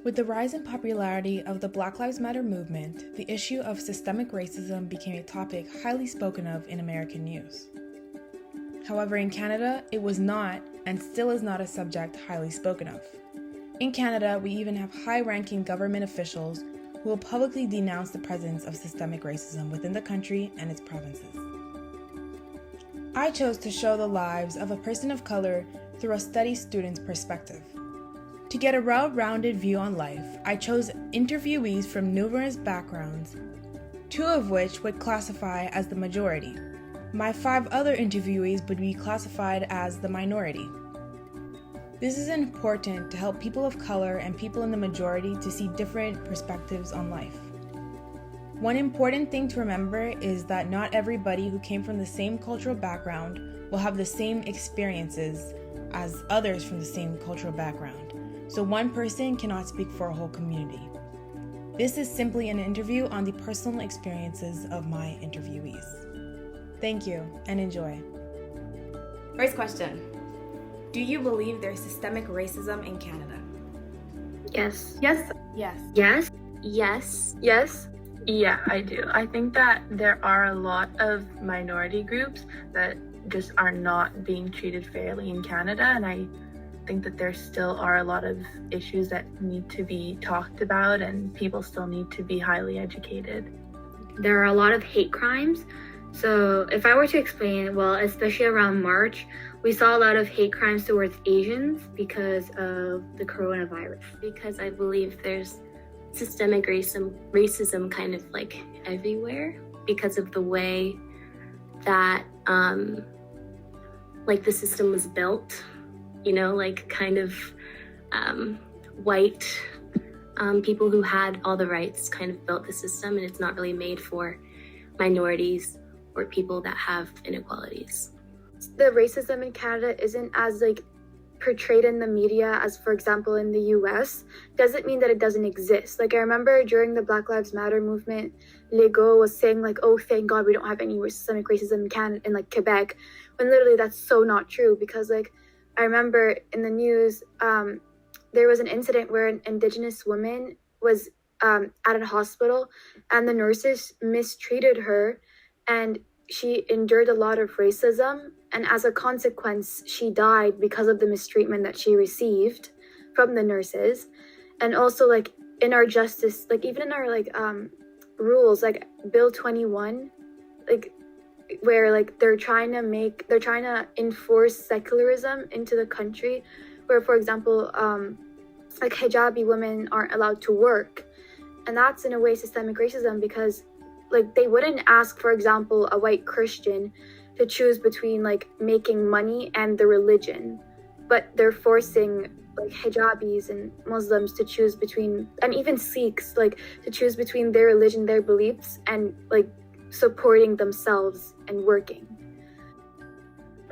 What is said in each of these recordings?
With the rise in popularity of the Black Lives Matter movement, the issue of systemic racism became a topic highly spoken of in American news. However, in Canada, it was not, and still is not, a subject highly spoken of. In Canada, we even have high-ranking government officials who will publicly denounce the presence of systemic racism within the country and its provinces. I chose to show the lives of a person of color through a study student's perspective. To get a well-rounded view on life, I chose interviewees from numerous backgrounds, 2 of which would classify as the majority. My 5 other interviewees would be classified as the minority. This is important to help people of color and people in the majority to see different perspectives on life. One important thing to remember is that not everybody who came from the same cultural background will have the same experiences as others from the same cultural background. So one person cannot speak for a whole community. This is simply an interview on the personal experiences of my interviewees. Thank you and enjoy. First question. Do you believe there's systemic racism in Canada? Yes. Yes. Yes. Yes. Yes. Yes. Yeah, I do. I think that there are a lot of minority groups that just are not being treated fairly in Canada, and I think that there still are a lot of issues that need to be talked about, and people still need to be highly educated. There are a lot of hate crimes. So if I were to explain, well, especially around March, we saw a lot of hate crimes towards Asians because of the coronavirus. Because I believe there's systemic racism kind of like everywhere because of the way that like the system was built, you know, like kind of white people who had all the rights kind of built the system, and it's not really made for minorities or people that have inequalities. The racism in Canada isn't as like portrayed in the media as, for example, in the US. Doesn't mean that it doesn't exist. Like I remember during the Black Lives Matter movement, Legault was saying like, oh, thank God we don't have any systemic racism in Canada, in like Quebec, when literally that's so not true. Because like I remember in the news, there was an incident where an Indigenous woman was at a hospital and the nurses mistreated her, and she endured a lot of racism, and as a consequence she died because of the mistreatment that she received from the nurses. And also like in our justice, like even in our like rules, like Bill 21, like where like they're trying to enforce secularism into the country, where for example like hijabi women aren't allowed to work, and that's in a way systemic racism, because like they wouldn't ask, for example, a white Christian to choose between like making money and the religion, but they're forcing like hijabis and Muslims to choose between, and even Sikhs, like to choose between their religion, their beliefs, and like supporting themselves and working.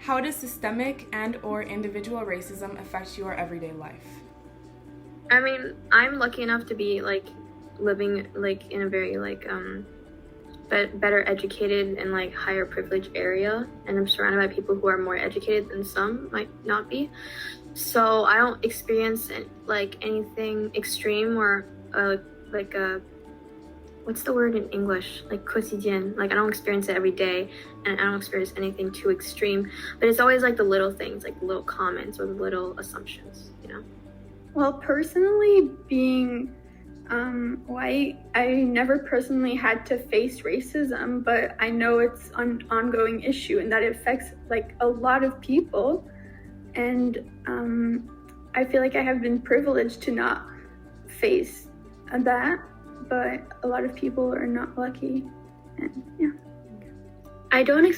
How does systemic and or individual racism affect your everyday life? I mean, I'm lucky enough to be like living like in a very like better educated and like higher privilege area, and I'm surrounded by people who are more educated than some might not be. So I don't experience like anything extreme or like what's the word in English? Like quotidien. Like I don't experience it every day, and I don't experience anything too extreme. But it's always like the little things, like the little comments or the little assumptions, you know? Well, personally, being white, I never personally had to face racism, but I know it's an ongoing issue and that it affects like a lot of people. And I feel like I have been privileged to not face that, but a lot of people are not lucky. And yeah. I don't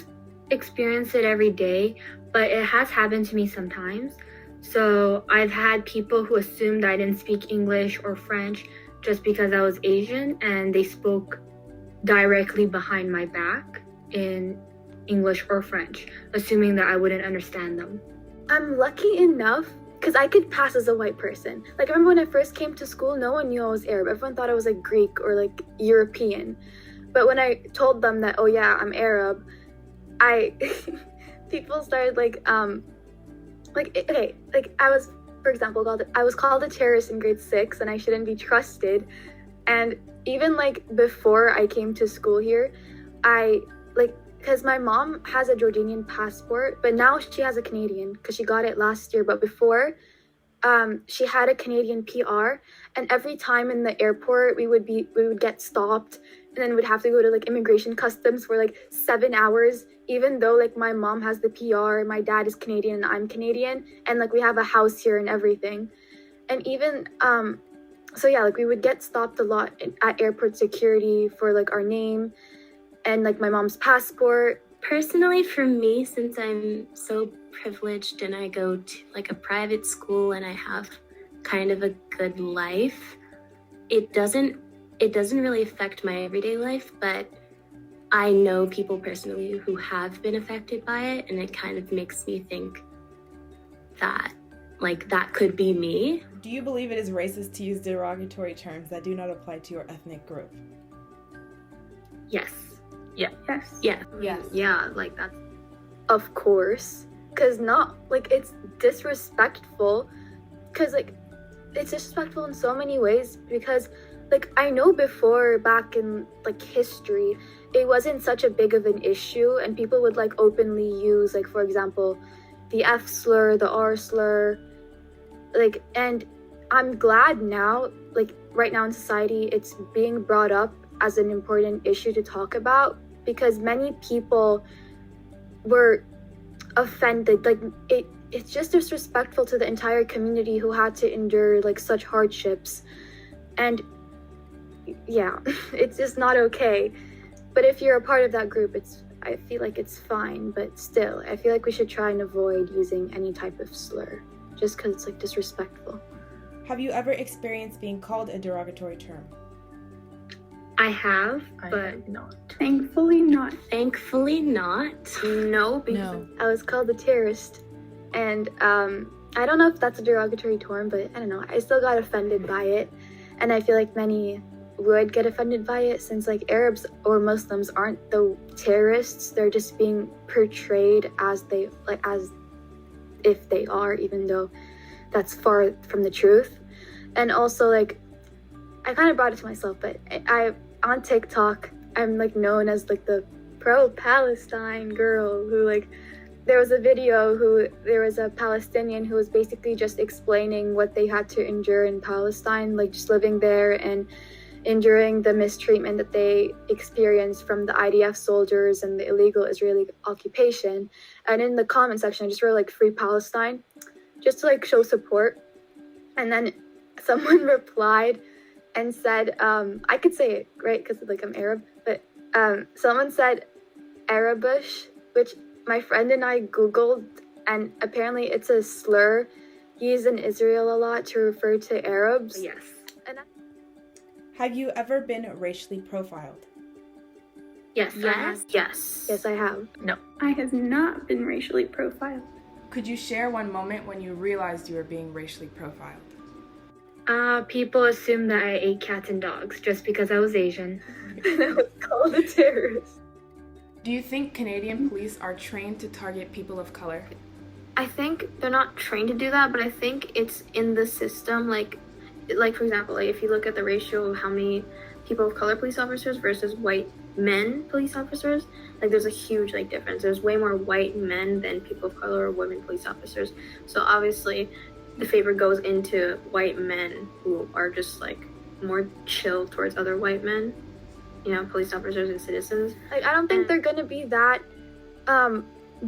experience it every day, but it has happened to me sometimes. So I've had people who assumed I didn't speak English or French just because I was Asian, and they spoke directly behind my back in English or French, assuming that I wouldn't understand them. I'm lucky enough because I could pass as a white person. Like I remember when I first came to school, no one knew I was Arab. Everyone thought I was like Greek or like European. But when I told them that, oh yeah, I'm Arab, people started like I was for example, I was called a terrorist in grade 6 and I shouldn't be trusted. And even like before I came to school here, because my mom has a Jordanian passport, but now she has a Canadian because she got it last year. But before, she had a Canadian PR, and every time in the airport we would get stopped, and then we'd have to go to like immigration customs for like 7 hours, even though like my mom has the PR, my dad is Canadian and I'm Canadian, and like we have a house here and everything. And even so yeah, like we would get stopped a lot at airport security for like our name and like my mom's passport. Personally, for me, since I'm so privileged and I go to like a private school and I have kind of a good life, it doesn't really affect my everyday life, but I know people personally who have been affected by it, and it kind of makes me think that like that could be me. Do you believe it is racist to use derogatory terms that do not apply to your ethnic group? Yes. Yes. Yeah. Yes. Yeah, like that's Of course, because not like it's disrespectful, because like it's disrespectful in so many ways, because like I know before, back in like history, it wasn't such a big of an issue and people would like openly use like, for example, the F slur, the R slur, like, and I'm glad now, like right now in society, it's being brought up as an important issue to talk about, because many people were offended. Like it's just disrespectful to the entire community who had to endure like such hardships. And yeah, it's just not okay. But if you're a part of that group, I feel like it's fine, but still, I feel like we should try and avoid using any type of slur, just because it's like disrespectful. Have you ever experienced being called a derogatory term? I have, I but have not. Thankfully not. Thankfully not. no, because No. I was called a terrorist, and I don't know if that's a derogatory term, but I don't know, I still got offended by it, and I feel like many would get offended by it, since like Arabs or Muslims aren't the terrorists, they're just being portrayed as if they are, even though that's far from the truth. And also like I kind of brought it to myself, but I on TikTok I'm like known as like the pro-Palestine girl who like, there was a video there was a Palestinian who was basically just explaining what they had to endure in Palestine, like just living there and enduring the mistreatment that they experienced from the IDF soldiers and the illegal Israeli occupation. And in the comment section I just wrote like "Free Palestine," just to like show support. And then someone replied and said, I could say it, right, because like I'm Arab, but someone said Arabish, which my friend and I Googled, and apparently it's a slur used in Israel a lot to refer to Arabs. yes. And Have you ever been racially profiled? Yes. yes, I have. I have not been racially profiled. Could you share one moment when you realized you were being racially profiled? People assumed that I ate cats and dogs just because I was Asian. And I was called a terrorist. Do you think Canadian police are trained to target people of color? I think they're not trained to do that, but I think it's in the system. Like for example, like if you look at the ratio of how many people of color police officers versus white men police officers, like there's a huge like difference. There's way more white men than people of color or women police officers. So obviously the favor goes into white men who are just like more chill towards other white men, you know, police officers and citizens. Like I don't think they're gonna be that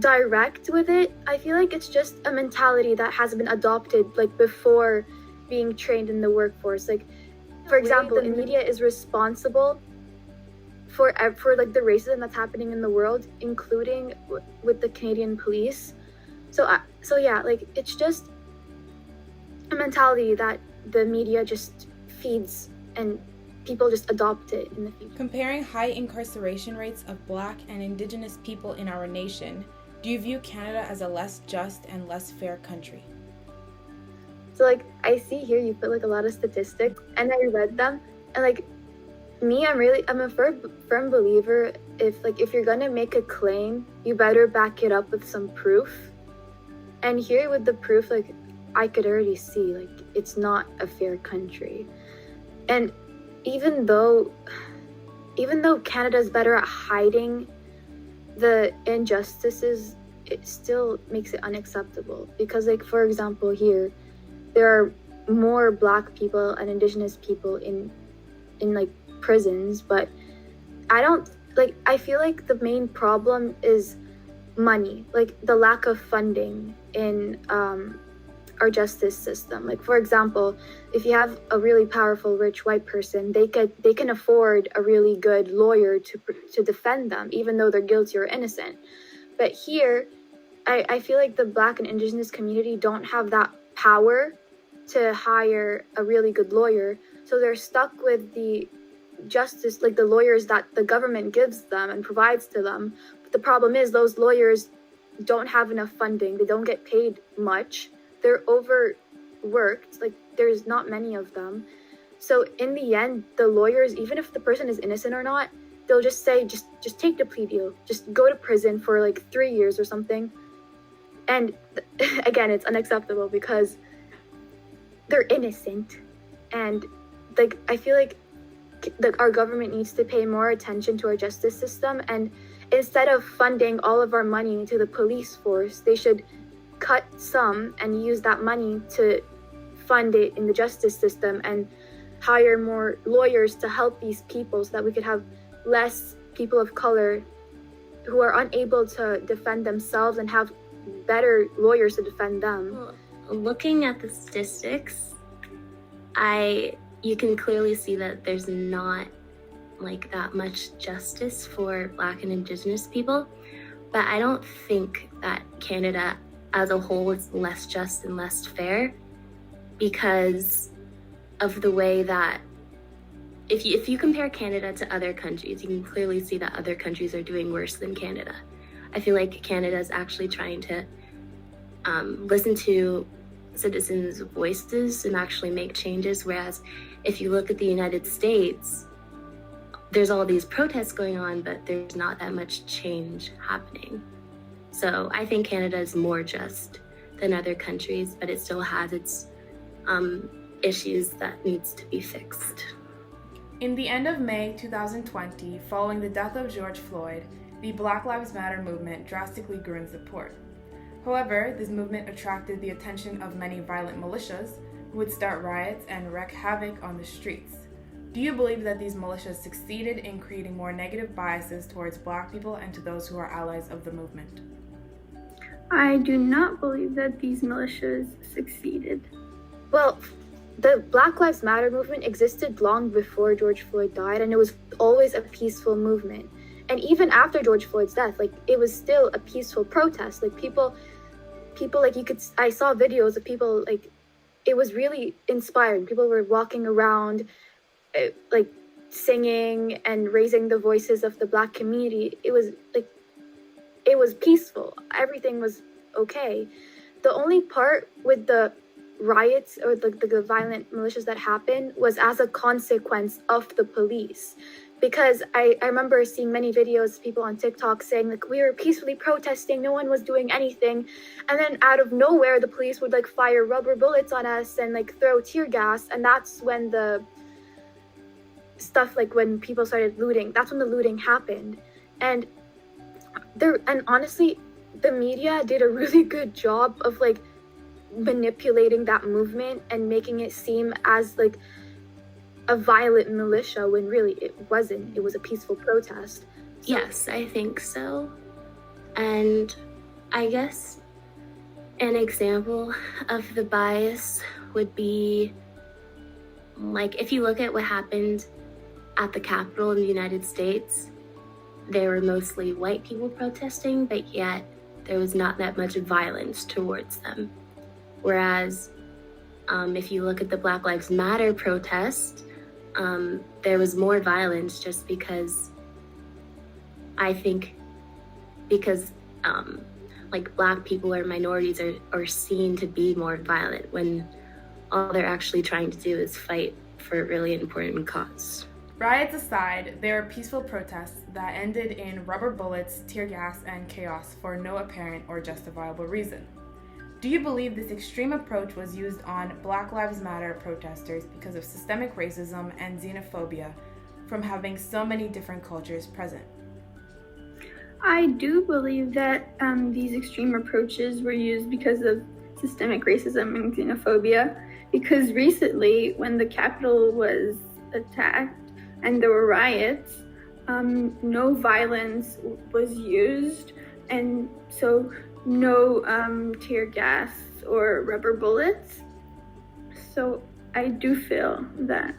direct with it. I feel like it's just a mentality that has been adopted like before being trained in the workforce. Like for example, the media is responsible for like the racism that's happening in the world, including with the Canadian police. So yeah, like it's just a mentality that the media just feeds and people just adopt it in the future. Comparing high incarceration rates of Black and Indigenous people in our nation, do you view Canada as a less just and less fair country? So like I see here you put like a lot of statistics, and I read them, and like me, I'm a firm believer if you're gonna make a claim, you better back it up with some proof. And here with the proof, like I could already see, like, it's not a fair country. And even though Canada's better at hiding the injustices, it still makes it unacceptable. Because, like, for example, here, there are more Black people and Indigenous people in like prisons, but I feel like the main problem is money, like the lack of funding in our justice system. Like, for example, if you have a really powerful rich white person, they can afford a really good lawyer to defend them, even though they're guilty or innocent. But here, I feel like the Black and Indigenous community don't have that power to hire a really good lawyer, so they're stuck with the justice, like the lawyers that the government gives them and provides to them. But the problem is those lawyers don't have enough funding, they don't get paid much, they're overworked, like there's not many of them. So in the end, the lawyers, even if the person is innocent or not, they'll just say, just take the plea deal, just go to prison for like 3 years or something. And again, it's unacceptable because they're innocent. And like, I feel like our government needs to pay more attention to our justice system, and instead of funding all of our money into the police force, they should cut some and use that money to fund it in the justice system and hire more lawyers to help these people, so that we could have less people of color who are unable to defend themselves and have better lawyers to defend them. Well, looking at the statistics, you can clearly see that there's not like that much justice for Black and Indigenous people, but I don't think that Canada as a whole is less just and less fair because of the way that if you compare Canada to other countries, you can clearly see that other countries are doing worse than Canada. I feel like Canada is actually trying to listen to citizens' voices and actually make changes, whereas if you look at the United States, there's all these protests going on, but there's not that much change happening. So I think Canada is more just than other countries, but it still has its issues that needs to be fixed. In the end of May 2020, following the death of George Floyd, the Black Lives Matter movement drastically grew in support. However, this movement attracted the attention of many violent militias who would start riots and wreak havoc on the streets. Do you believe that these militias succeeded in creating more negative biases towards Black people and to those who are allies of the movement? I do not believe that these militias succeeded. Well, the Black Lives Matter movement existed long before George Floyd died, and it was always a peaceful movement. And even after George Floyd's death, like, it was still a peaceful protest. Like, people like, I saw videos of people, like, it was really inspiring. People were walking around, like, singing and raising the voices of the Black community. It was peaceful. Everything was okay. The only part with the riots or the violent militias that happened was as a consequence of the police. Because I remember seeing many videos of people on TikTok saying, like, we were peacefully protesting, no one was doing anything. And then out of nowhere, the police would, like, fire rubber bullets on us and, like, throw tear gas. And that's when the stuff, like, when people started looting, that's when the looting happened. And honestly, the media did a really good job of, like, manipulating that movement and making it seem as, like, a violent militia when really it wasn't. It was a peaceful protest. So, yes, I think so. And I guess an example of the bias would be, like, if you look at what happened at the Capitol in the United States, there were mostly white people protesting, but yet there was not that much violence towards them. Whereas if you look at the Black Lives Matter protest, there was more violence just because like, Black people or minorities are seen to be more violent when all they're actually trying to do is fight for a really important cause. Riots aside, there were peaceful protests that ended in rubber bullets, tear gas, and chaos for no apparent or justifiable reason. Do you believe this extreme approach was used on Black Lives Matter protesters because of systemic racism and xenophobia from having so many different cultures present? I do believe that these extreme approaches were used because of systemic racism and xenophobia, because recently when the Capitol was attacked and there were riots, no violence was used, and so no tear gas or rubber bullets. So I do feel that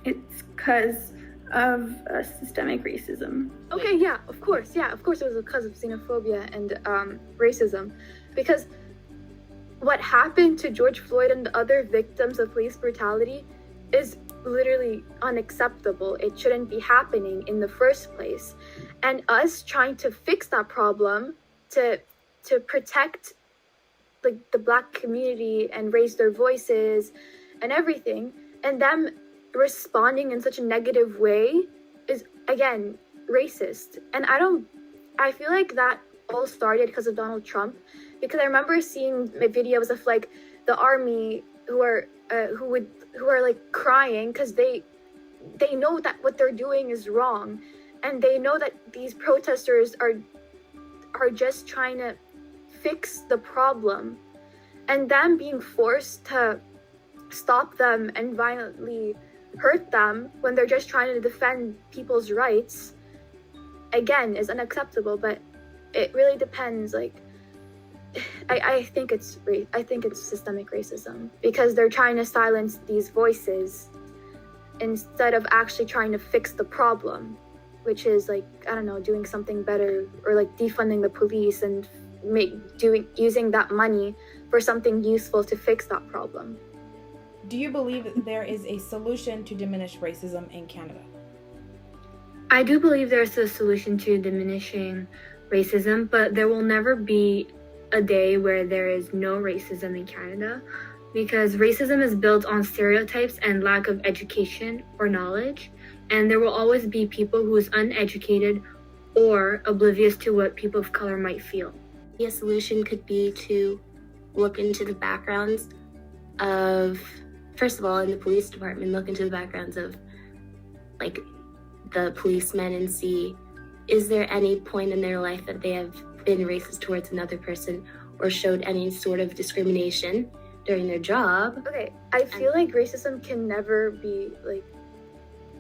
it's because of systemic racism. Okay, yeah, of course it was because of xenophobia and racism, because what happened to George Floyd and the other victims of police brutality is literally unacceptable. It shouldn't be happening in the first place. And us trying to fix that problem, to protect like the Black community and raise their voices and everything, and them responding in such a negative way is, again, racist. And I feel like that all started because of Donald Trump, because I remember seeing videos of like the army who are like crying because they know that what they're doing is wrong, and they know that these protesters are just trying to fix the problem, and them being forced to stop them and violently hurt them when they're just trying to defend people's rights, again, is unacceptable. But it really depends. Like, I think it's systemic racism, because they're trying to silence these voices instead of actually trying to fix the problem, which is like, I don't know, doing something better, or like defunding the police and using that money for something useful to fix that problem. Do you believe there is a solution to diminish racism in Canada? I do believe there's a solution to diminishing racism, but there will never be a day where there is no racism in Canada, because racism is built on stereotypes and lack of education or knowledge, and there will always be people who is uneducated or oblivious to what people of color might feel. A solution could be to look into the backgrounds of, first of all, in the police department, look into the backgrounds of like the policemen and see, is there any point in their life that they have been racist towards another person or showed any sort of discrimination during their job? Okay, I feel like racism can never be like,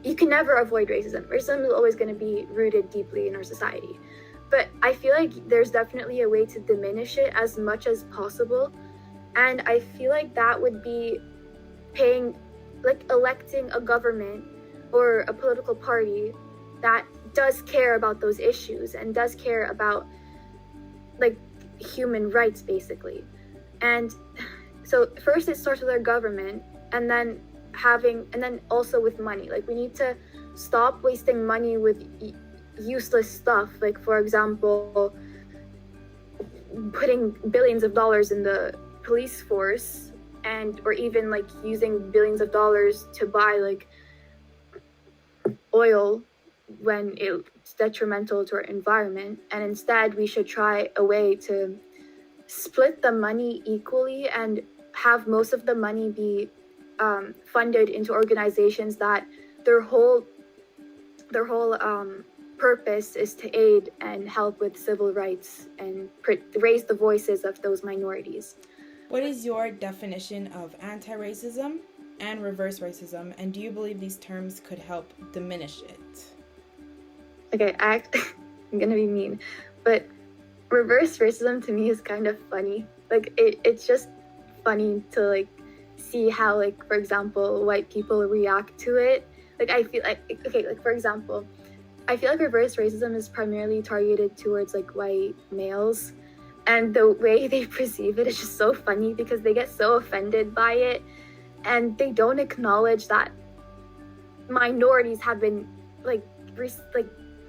you can never avoid racism. Racism is always going to be rooted deeply in our society. But I feel like there's definitely a way to diminish it as much as possible. And I feel like that would be electing a government or a political party that does care about those issues and does care about like human rights, basically. And so first it starts with our government, and then also with money. Like, we need to stop wasting money with useless stuff, like, for example, putting billions of dollars in the police force, or even like using billions of dollars to buy like oil when it's detrimental to our environment. And instead we should try a way to split the money equally and have most of the money be funded into organizations that their whole purpose is to aid and help with civil rights and raise the voices of those minorities. What is your definition of antiracism and reverse racism, and do you believe these terms could help diminish it? Okay, I'm gonna be mean, but reverse racism to me is kind of funny. Like, it's just funny to like see how, like, for example, white people react to it. Like, I feel like, okay, like, for example, I feel like reverse racism is primarily targeted towards like white males, and the way they perceive it is just so funny because they get so offended by it, and they don't acknowledge that minorities have been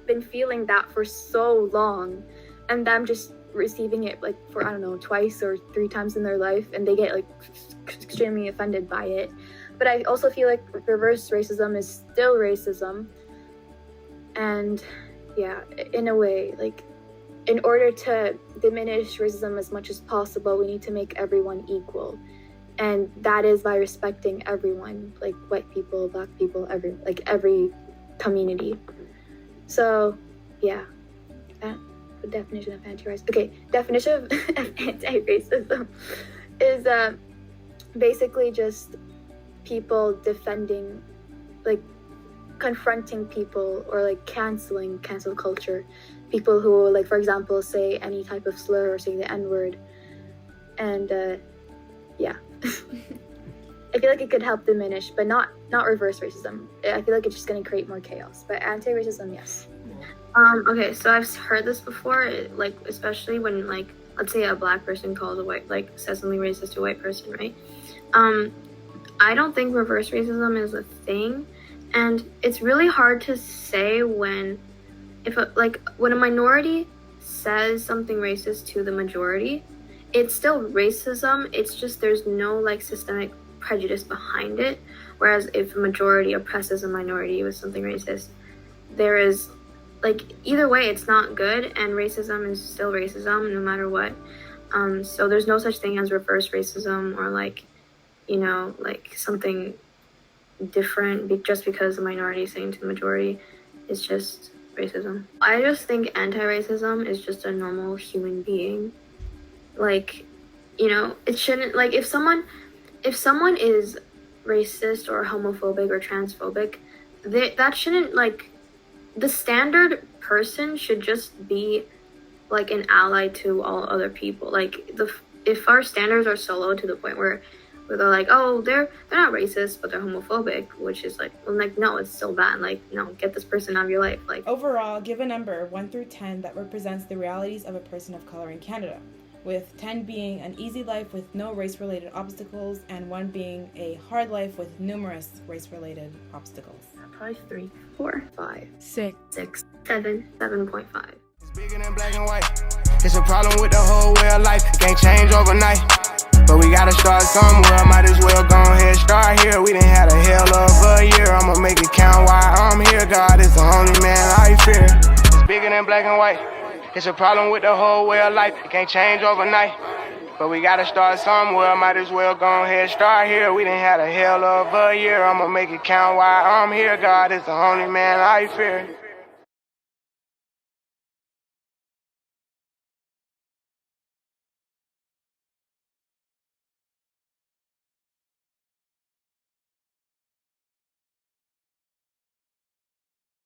been feeling that for so long, and them just receiving it like for, I don't know, twice or 3 times in their life, and they get like extremely offended by it. But I also feel like reverse racism is still racism, and yeah, in a way, like, in order to diminish racism as much as possible, we need to make everyone equal. And that is by respecting everyone, like white people, black people, every community. So, yeah. Definition of anti-racism. Okay, definition of anti-racism is basically just people defending, like confronting people or like cancel culture. People who, like, for example, say any type of slur or say the N-word. And yeah. I feel like it could help diminish, but not reverse racism. I feel like it's just going to create more chaos. But anti-racism, yes. Okay, so I've heard this before, like, especially when, like, let's say a black person calls a white, like, says something racist to a white person, right? I don't think reverse racism is a thing, and it's really hard to say when a minority says something racist to the majority, it's still racism, it's just there's no, like, systemic prejudice behind it, whereas if a majority oppresses a minority with something racist, there is, like, either way, it's not good, and racism is still racism no matter what. So there's no such thing as reverse racism or, like, you know, like something different just because the minority is saying to the majority. It's just racism. I just think anti-racism is just a normal human being. Like, you know, it shouldn't, like, if someone is racist or homophobic or transphobic, that shouldn't, like, the standard person should just be like an ally to all other people. Like, if our standards are so low to the point where they're like, oh, they're not racist but they're homophobic, which is like, well, like, no, it's still bad. Like, no, get this person out of your life. Like, overall, give a number 1 through 10 that represents the realities of a person of color in Canada, with 10 being an easy life with no race-related obstacles and 1 being a hard life with numerous race-related obstacles. probably 3, 4, 5, 6, 6, 7, 7.5. It's bigger than black and white. It's a problem with the whole way of life. It can't change overnight. But we gotta start somewhere. Might as well go ahead, start here. We done had a hell of a year. I'ma make it count while I'm here. God is the only man I fear. It's bigger than black and white. It's a problem with the whole way of life. It can't change overnight. But we gotta start somewhere. Might as well go ahead, start here. We done had a hell of a year. I'ma make it count while I'm here. God is the only man I fear.